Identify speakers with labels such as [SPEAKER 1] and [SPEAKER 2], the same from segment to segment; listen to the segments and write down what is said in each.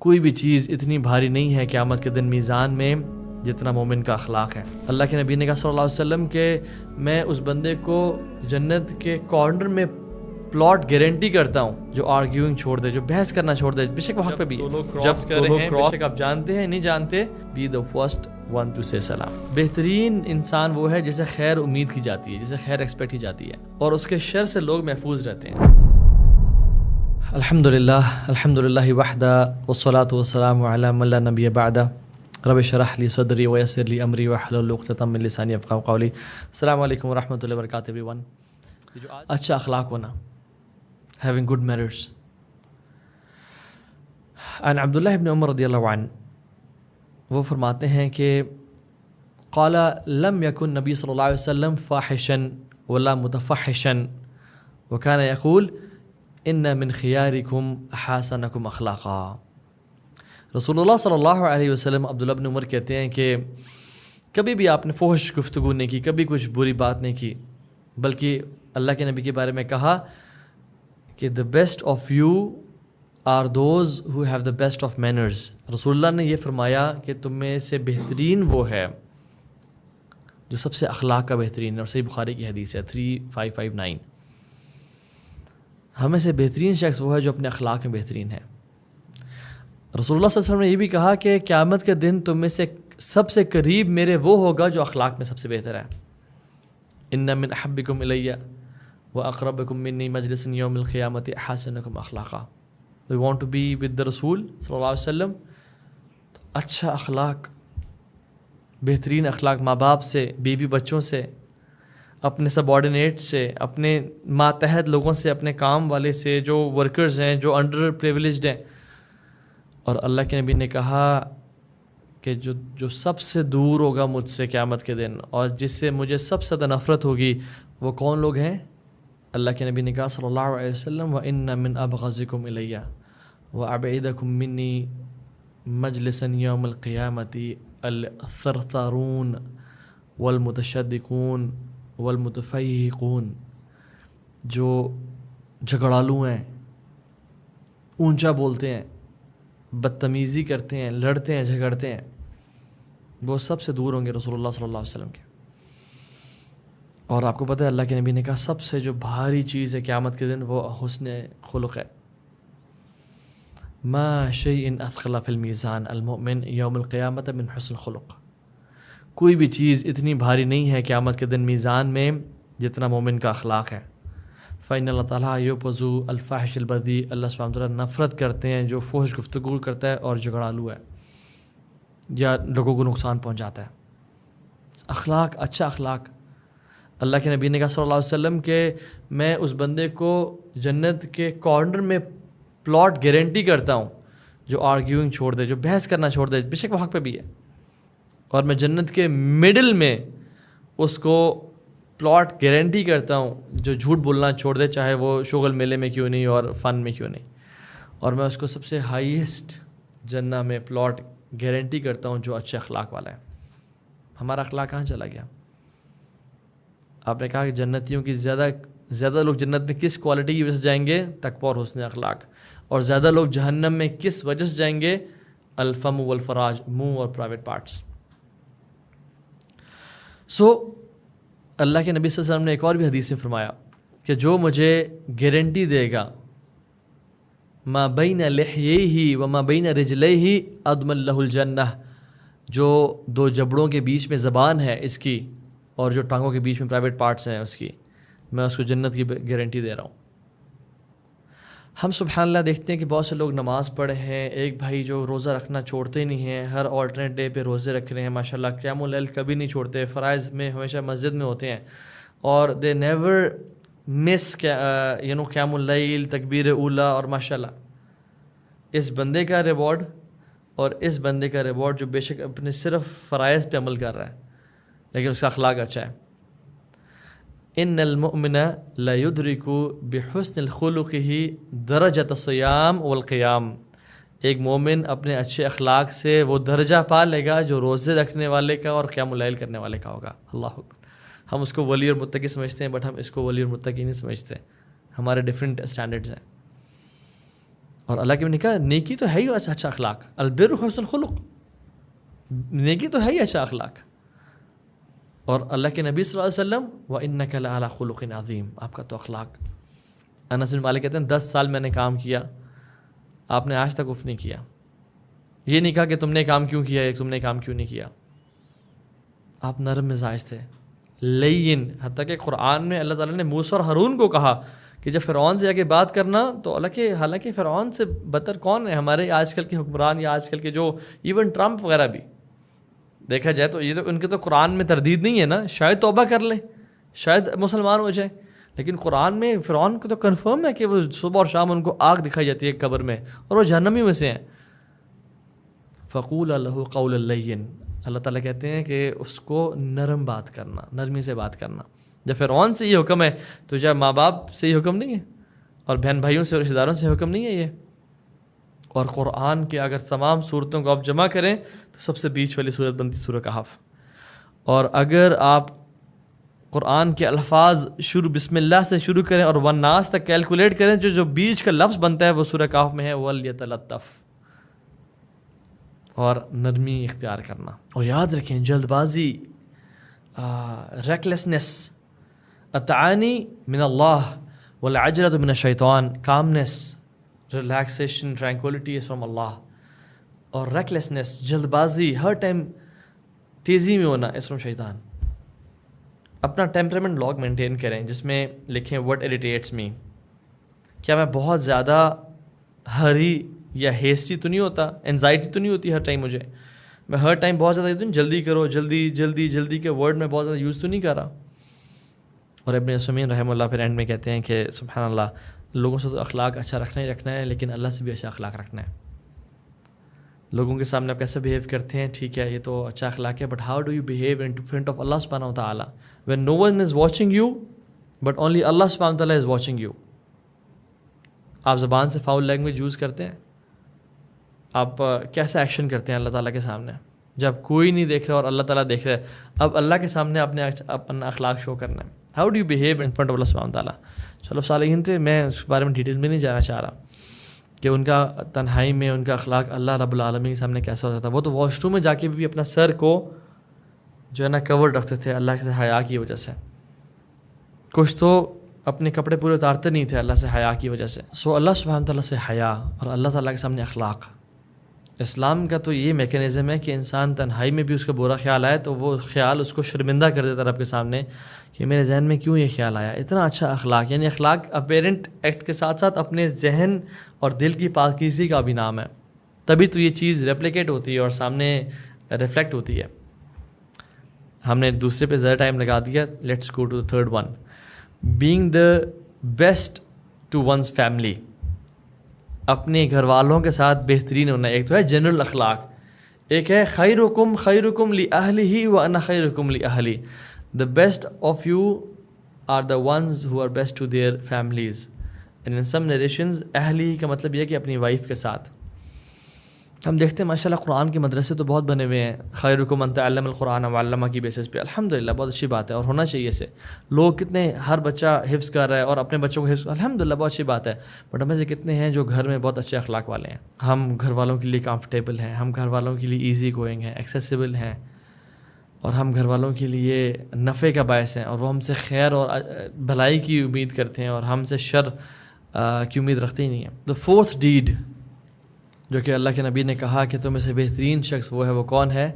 [SPEAKER 1] کوئی بھی چیز اتنی بھاری نہیں ہے قیامت کے دن میزان میں جتنا مومن کا اخلاق ہے۔ اللہ کے نبی نے کہا صلی اللہ علیہ وسلم کہ میں اس بندے کو جنت کے کارنر میں پلاٹ گارنٹی کرتا ہوں جو آرگیونگ چھوڑ دے، جو بحث کرنا چھوڑ دے، بے شک وہاں پہ بھی جب کر رہے ہیں، بے شک آپ جانتے ہیں نہیں جانتے، be the first one to say سلام۔ بہترین انسان وہ ہے جسے خیر امید کی جاتی ہے، جسے خیر ایکسپیکٹ کی جاتی ہے، اور اس کے شر سے لوگ محفوظ رہتے ہیں۔ الحمدللہ وحدہ والصلاة والسلام علی من لا نبی بعدہ رب اشرح لی صدری ویسر لی امری واحلل عقدۃ من لسانی یفقہوا قولی۔ السلام علیکم ورحمۃ اللہ وبرکاتہ ایوری ون۔ اچھا اخلاق ہونا، having good manners۔ عن عبداللہ ابن عمر رضی اللہ عنہ، وہ فرماتے ہیں کہ قال لم يكن نبی صلی اللہ علیہ وسلم فاحشا ولا متفحشا وكان يقول ان من خیارکم احسنکم اخلاقا۔ رسول اللہ صلی اللہ علیہ وسلم، عبداللہ بن عمر کہتے ہیں کہ کبھی بھی آپ نے فحش گفتگو نہیں کی، کبھی کچھ بری بات نہیں کی، بلکہ اللہ کے نبی کے بارے میں کہا کہ the best of you are those who have the best of manners۔ رسول اللہ نے یہ فرمایا کہ تم میں سے بہترین وہ ہے جو سب سے اخلاق کا بہترین ہے، اور صحیح بخاری کی حدیث ہے 3559۔ ہمیں سے بہترین شخص وہ ہے جو اپنے اخلاق میں بہترین ہے۔ رسول اللہ صلی اللہ علیہ وسلم نے یہ بھی کہا کہ قیامت کے دن تم میں سے سب سے قریب میرے وہ ہوگا جو اخلاق میں سب سے بہتر ہے۔ ان من احبکم الی واقربکم منی مجلس یوم القیامت احسنکم اخلاقا۔ We want to be with the رسول صلی اللہ علیہ وسلم۔ تو اچھا اخلاق، بہترین اخلاق، ماں باپ سے، بیوی بچوں سے، اپنے سب آرڈینیٹ سے، اپنے ماتحت لوگوں سے، اپنے کام والے سے، جو ورکرز ہیں، جو انڈر پریویلیجڈ ہیں۔ اور اللہ کے نبی نے کہا کہ جو سب سے دور ہوگا مجھ سے قیامت کے دن، اور جس سے مجھے سب سے زیادہ نفرت ہوگی، وہ کون لوگ ہیں؟ اللہ کے نبی نے کہا صلی اللہ علیہ وسلم وَإِنَّ مِنْ أَبْغَضِكُمْ إِلَيَّ وَأَبْعِدَكُمْ مِنِّي مَجْلِسًا يَوْمَ الْقِيَامَةِ الثَّرْثَارُونَ وَالْمُتَشَدِّقُونَ وَالْمُتَفَيْحِقُونَ۔ جو جھگڑالو ہیں، اونچا بولتے ہیں، بدتمیزی کرتے ہیں، لڑتے ہیں، جھگڑتے ہیں، وہ سب سے دور ہوں گے رسول اللہ صلی اللہ علیہ وسلم کے۔ اور آپ کو پتہ ہے اللہ کے نبی نے کہا سب سے جو بھاری چیز ہے قیامت کے دن وہ حسن خلق ہے۔ ما شیء اثقل فی المیزان المؤمن یوم القیامت من حسن خلق۔ کوئی بھی چیز اتنی بھاری نہیں ہے قیامت کے دن میزان میں جتنا مومن کا اخلاق ہے۔ فإن اللہ تعالیٰ یبغض الفاحش البذیء، اللہ سبحانہ وتعالیٰ نفرت کرتے ہیں جو فحش گفتگو کرتا ہے اور جھگڑالو ہے یا لوگوں کو نقصان پہنچاتا ہے۔ اخلاق، اچھا اخلاق۔ اللہ کے نبی نے کہا صلی اللہ علیہ وسلم کہ میں اس بندے کو جنت کے کارنر میں پلاٹ گارنٹی کرتا ہوں جو آرگیونگ چھوڑ دے، جو بحث کرنا چھوڑ دے، بے شک وہ حق پہ بھی ہے، اور میں جنت کے مڈل میں اس کو پلاٹ گارنٹی کرتا ہوں جو جھوٹ بولنا چھوڑ دے، چاہے وہ شغل میلے میں کیوں نہیں اور فن میں کیوں نہیں، اور میں اس کو سب سے ہائیسٹ جنت میں پلاٹ گارنٹی کرتا ہوں جو اچھے اخلاق والا ہے۔ ہمارا اخلاق کہاں چلا گیا؟ آپ نے کہا کہ جنتیوں کی زیادہ لوگ جنت میں کس کوالٹی کی وجہ سے جائیں گے؟ تقویٰ اور حسن اخلاق۔ اور زیادہ لوگ جہنم میں کس وجہ سے جائیں گے؟ الفم والفراج، منہ اور پرائیویٹ پارٹس۔ اللہ کے نبی صلی اللہ علیہ وسلم نے ایک اور بھی حدیث میں فرمایا کہ جو مجھے گارنٹی دے گا ما بین لحییہ وما بین رجلیہ اضمن لہ الجنہ، جو دو جبڑوں کے بیچ میں زبان ہے اس کی اور جو ٹانگوں کے بیچ میں پرائیویٹ پارٹس ہیں اس کی، میں اس کو جنت کی گارنٹی دے رہا ہوں۔ ہم سبحان اللہ دیکھتے ہیں کہ بہت سے لوگ نماز پڑھے ہیں، ایک بھائی جو روزہ رکھنا چھوڑتے نہیں ہیں، ہر آلٹرنیٹ ڈے پہ روزے رکھ رہے ہیں، ماشاءاللہ قیام اللیل کبھی نہیں چھوڑتے، فرائض میں ہمیشہ مسجد میں ہوتے ہیں، اور دے نیور مس قیام اللیل، تکبیر اولیٰ، اور ماشاءاللہ اس بندے کا ریوارڈ اور اس بندے کا ریوارڈ جو بے شک اپنے صرف فرائض پہ عمل کر رہا ہے لیکن اس کا اخلاق اچھا ہے۔ ان المؤمن لا یدرک بحسن الخلقہ درجۃ الصیام والقیام، ایک مومن اپنے اچھے اخلاق سے وہ درجہ پا لے گا جو روزے رکھنے والے کا اور قیام اللیل کرنے والے کا ہوگا۔ اللہ اکبر۔ ہم اس کو ولی اور متقی سمجھتے ہیں، بٹ ہم اس کو ولی اور متقی نہیں سمجھتے، ہمارے ڈیفرنٹ اسٹینڈرڈز ہیں۔ اور اللہ کے نے کہا نیکی تو ہے ہی اچھا اخلاق، البر حسن الخلق، نیکی تو ہے ہی اچھا اخلاق. اور اللہ کے نبی صلی اللہ علیہ وسلم وَإِنَّكَ لَعَلَىٰ خُلُقٍ عَظِيمٍ، آپ کا تو اخلاق. انس بن مالک کہتے ہیں 10 سال میں نے کام کیا، آپ نے آج تک اف نہیں کیا. یہ نہیں کہا کہ تم نے کام کیوں کیا یا تم نے کام کیوں نہیں کیا. آپ نرم مزاج تھے، لین. حتیٰ کہ قرآن میں اللہ تعالیٰ نے موسیٰ اور ہارون کو کہا کہ جب فرعون سے جا کے بات کرنا تو حالانکہ فرعون سے بدتر کون ہے ہمارے آج کل کے حکمران، یا آج کل کے جو ایون ٹرمپ وغیرہ بھی دیکھا جائے تو یہ تو ان کے تو قرآن میں تردید نہیں ہے نا. شاید توبہ کر لیں، شاید مسلمان ہو جائیں، لیکن قرآن میں فرعون کو تو کنفرم ہے کہ وہ صبح اور شام ان کو آگ دکھائی جاتی ہے قبر میں اور وہ جہنمی میں سے ہیں. فقول لہ قول لین، اللہ تعالیٰ کہتے ہیں کہ اس کو نرم بات کرنا، نرمی سے بات کرنا. جب فرعون سے یہ حکم ہے تو جب ماں باپ سے یہ حکم نہیں ہے، اور بہن بھائیوں سے اور رشتہ داروں سے حکم نہیں ہے یہ. اور قرآن کے اگر تمام صورتوں کو آپ جمع کریں تو سب سے بیچ والی صورت بنتی سورہ کہف. اور اگر آپ قرآن کے الفاظ شروع بسم اللہ سے شروع کریں اور والناس تک کیلکولیٹ کریں، جو بیچ کا لفظ بنتا ہے وہ سورہ کہف میں ہے وَلْيَتَلَطَّفْ، اور نرمی اختیار کرنا. اور یاد رکھیں جلد بازی، ریکلیسنس، التعانی من اللہ والعجلۃ من الشیطان، calmness, relaxation, tranquility is from Allah. اور ریکلیسنس، جلد بازی، ہر ٹائم تیزی میں ہونا از فرام شیطان. اپنا ٹیمپرمنٹ لاگ مینٹین کریں جس میں لکھیں وٹ اریٹیٹس می. کیا میں بہت زیادہ ہری یا ہیسٹی تو نہیں ہوتا، انزائٹی تو نہیں ہوتی ہر ٹائم مجھے، میں ہر ٹائم بہت زیادہ جلدی کرو، جلدی جلدی جلدی کے ورڈ میں بہت زیادہ یوز تو نہیں کر رہا. اور ابن عثیمین رحمہ اللہ پھر اینڈ میں کہتے ہیں کہ سبحان اللہ، لوگوں سے تو اخلاق اچھا رکھنا ہی رکھنا ہے، لیکن اللہ سے بھی اچھا اخلاق رکھنا ہے. لوگوں کے سامنے آپ کیسے بیہیو کرتے ہیں ٹھیک ہے، یہ تو اچھا اخلاق ہے، but how do you behave in front of Allah سبحانہ و تعالیٰ when no one is watching you but only Allah سبحانہ و تعالیٰ از واچنگ یو. آپ زبان سے فاؤل لینگویج یوز کرتے ہیں، آپ کیسے ایکشن کرتے ہیں اللہ تعالیٰ کے سامنے جب کوئی نہیں دیکھ رہا اور اللہ تعالیٰ دیکھ رہا ہے. اب اللہ کے سامنے آپ نے اپنا اخلاق شو کرنا ہے. How do you behave in front of Allah سبحانہ و تعالیٰ. چلو صالحین تھے، میں اس بارے میں ڈیٹیل میں نہیں جانا چاہ رہا کہ ان کا تنہائی میں ان کا اخلاق اللہ رب العالمین کے سامنے کیسا ہوتا تھا. وہ تو واش روم میں جا کے بھی اپنا سر کو جو ہے نا کور رکھتے تھے اللہ سے حیا کی وجہ سے. کچھ تو اپنے کپڑے پورے اتارتے نہیں تھے اللہ سے حیا کی وجہ سے. سو اللہ سبحانہ تعالیٰ سے حیا اور اللہ تعالیٰ کے سامنے اخلاق. اسلام کا تو یہ میکینزم ہے کہ انسان تنہائی میں بھی اس کا برا خیال آئے تو وہ خیال اس کو شرمندہ کر دیتا رب کے سامنے کہ میرے ذہن میں کیوں یہ خیال آیا. اتنا اچھا اخلاق، یعنی اخلاق اپیرنٹ ایکٹ کے ساتھ ساتھ اپنے ذہن اور دل کی پاکیزگی کا بھی نام ہے. تبھی تو یہ چیز ریپلیکیٹ ہوتی ہے اور سامنے ریفلیکٹ ہوتی ہے. ہم نے دوسرے پہ زیادہ ٹائم لگا دیا. Let's go to the third one, being the best to one's family. اپنے گھر والوں کے ساتھ بہترین ہونا. ایک تو ہے جنرل اخلاق، ایک ہے خیرکم خیرکم لأہلہ وانا خیرکم لأہلی. The best of you are the ones who are best to their families. And in some narrations اہلی کا مطلب یہ ہے کہ اپنی وائف کے ساتھ. ہم دیکھتے ہیں ماشاء اللہ قرآن کے مدرسے تو بہت بنے ہوئے ہیں، خیرکم من تعلم القرآن وعلمہ کی بیسس پہ. الحمدللہ بہت اچھی بات ہے اور ہونا چاہیے سے. لوگ کتنے، ہر بچہ حفظ کر رہا ہے اور اپنے بچوں کو حفظ، الحمدللہ بہت اچھی بات ہے. بٹ ہمیں سے کتنے ہیں جو گھر میں بہت اچھے اخلاق والے ہیں. ہم گھر والوں کے لیے کمفرٹیبل ہیں، ہم گھر والوں کے لیے ایزی گوئنگ ہیں، ایکسیسیبل ہیں، اور ہم گھر والوں کے لیے نفع کا باعث ہیں، اور وہ ہم سے خیر اور بھلائی کی امید کرتے ہیں اور ہم سے شر کی امید رکھتے ہی نہیں ہیں. دا فورتھ ڈیڈ جو کہ اللہ کے نبی نے کہا کہ تم میں سے بہترین شخص وہ ہے، وہ کون ہے؟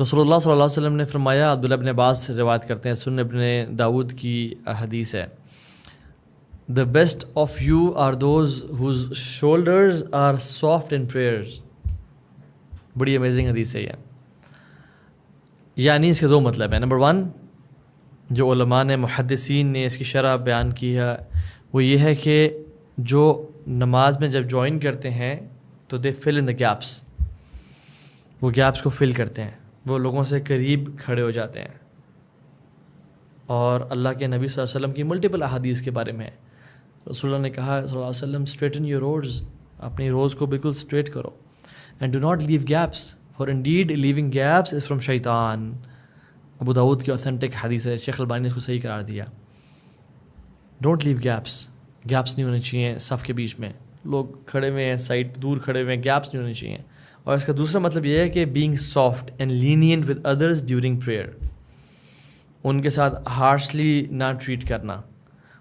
[SPEAKER 1] رسول اللہ صلی اللہ علیہ وسلم نے فرمایا، عبداللہ ابن عباس سے روایت کرتے ہیں، سنن ابن داود کی حدیث ہے، the best of you are those whose shoulders are soft in prayers. بڑی امیزنگ حدیث ہے یہ. یعنی اس کے دو مطلب ہیں. نمبر 1 جو علماء نے، محدثین نے اس کی شرح بیان کی ہے وہ یہ ہے کہ جو نماز میں جب جوائن کرتے ہیں تو دے فل ان دا گیپس، وہ گیپس کو فل کرتے ہیں، وہ لوگوں سے قریب کھڑے ہو جاتے ہیں. اور اللہ کے نبی صلی اللہ علیہ وسلم کی ملٹیپل احادیث کے بارے میں رسول اللہ نے کہا صلی اللہ علیہ وسلم، اسٹریٹن یور روڈز، اپنی روز کو بالکل اسٹریٹ کرو، and do not leave gaps for indeed leaving gaps is from شیطان. ابو داؤد کی اوتھینٹک حدیث ہے، شیخ البانی نے اس کو صحیح قرار دیا. ڈونٹ لیو گیپس، گیپس نہیں ہونے چاہیے صف کے بیچ میں. لوگ کھڑے ہوئے ہیں سائڈ دور کھڑے ہوئے ہیں, گیپس نہیں ہونی چاہیے. اور اس کا دوسرا مطلب یہ ہے کہ being soft and lenient with others during prayer, ان کے ساتھ ہارشلی نہ ٹریٹ کرنا,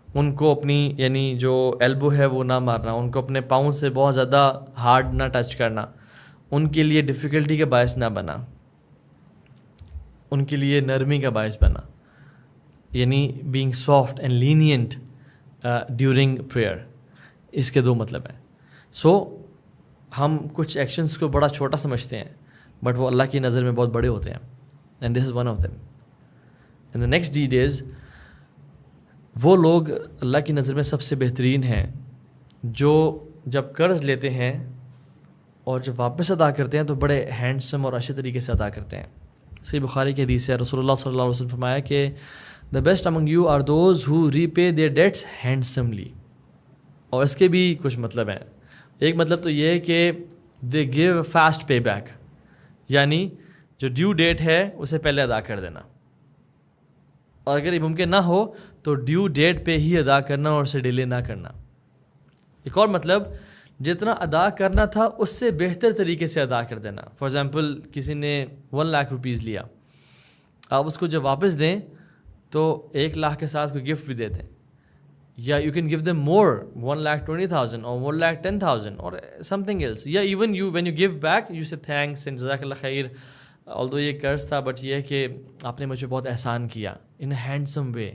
[SPEAKER 1] ان کو اپنی یعنی جو ایلبو ہے وہ نہ مارنا, ان کو اپنے پاؤں سے بہت زیادہ ہارڈ نہ ٹچ کرنا, ان کے لیے ڈیفیکلٹی کا باعث نہ بنا, ان کے لیے نرمی کا باعث بنا, یعنی being soft and lenient during prayer. اس کے دو مطلب ہیں. سو ہم کچھ ایکشنز کو بڑا چھوٹا سمجھتے ہیں بٹ وہ اللہ کی نظر میں بہت بڑے ہوتے ہیں, and this is one of them. And the next deed is, وہ لوگ اللہ کی نظر میں سب سے بہترین ہیں جو جب قرض لیتے ہیں اور جب واپس ادا کرتے ہیں تو بڑے ہینڈسم اور اچھے طریقے سے ادا کرتے ہیں. صحیح بخاری کی حدیث ہے, رسول اللہ صلی اللہ علیہ وسلم فرمایا کہ the best among you are those who repay their debts handsomely. اور اس کے بھی کچھ مطلب ہیں. ایک مطلب تو یہ ہے کہ دے گیو فاسٹ پے بیک, یعنی جو ڈیو ڈیٹ ہے اسے پہلے ادا کر دینا, اور اگر یہ ممکن نہ ہو تو ڈیو ڈیٹ پہ ہی ادا کرنا اور اسے ڈیلے نہ کرنا. ایک اور مطلب, جتنا ادا کرنا تھا اس سے بہتر طریقے سے ادا کر دینا. فار ایگزامپل کسی نے 1 لاکھ روپیز لیا, آپ اس کو جب واپس دیں تو 1 لاکھ کے ساتھ کوئی گفٹ بھی دے دیں, یا you can give them more 1,20,000 اور 1,10,000 اور سم تھنگ ایلس, یا even you when you give back you سے تھینکس اینڈ جزاک اللہ خیر, آلدو یہ قرض تھا بٹ یہ ہے کہ آپ نے مجھ پہ بہت احسان کیا, ان اے ہینڈسم وے.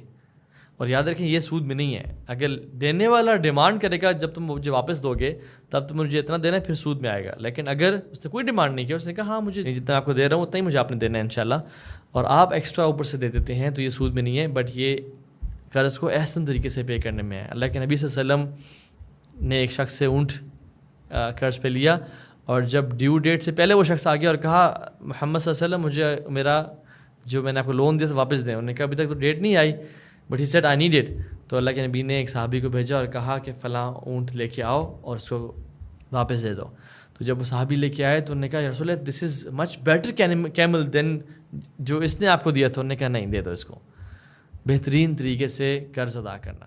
[SPEAKER 1] اور یاد رکھیں یہ سود میں نہیں ہے. اگر دینے والا ڈیمانڈ کرے گا جب تم مجھے واپس دو گے تب تم مجھے اتنا دینا ہے, پھر سود میں آئے گا. لیکن اگر اس نے کوئی ڈیمانڈ نہیں کیا, اس نے کہا ہاں مجھے جتنا آپ کو دے رہا ہوں اتنا ہی مجھے آپ نے دینا ہے انشاءاللہ, اور آپ ایکسٹرا اوپر سے دے دیتے ہیں, تو یہ سود میں نہیں ہے, بٹ یہ قرض کو احسن طریقے سے پے کرنے میں ہے. اللہ کے نبی صلی اللہ علیہ وسلم نے ایک شخص سے اونٹ قرض پہ لیا, اور جب ڈیو ڈیٹ سے پہلے وہ شخص آ گیا اور کہا محمد صلی اللہ علیہ وسلم مجھے میرا جو میں نے آپ کو لون دیا تھا واپس دیں. انہوں نے کہا ابھی تک تو ڈیٹ نہیں آئی, but he said I need it. تو اللہ کے نبی نے ایک صحابی کو بھیجا اور کہا کہ فلاں اونٹ لے کے آؤ اور اس کو واپس دے دو. تو جب وہ صحابی لے کے آئے تو انہوں نے کہا یا رسول اللہ دس از مچ بیٹر کیمل دین جو اس نے آپ کو دیا تھا. انہوں نے کہا نہیں, دے دو اس کو. بہترین طریقے سے قرض ادا کرنا.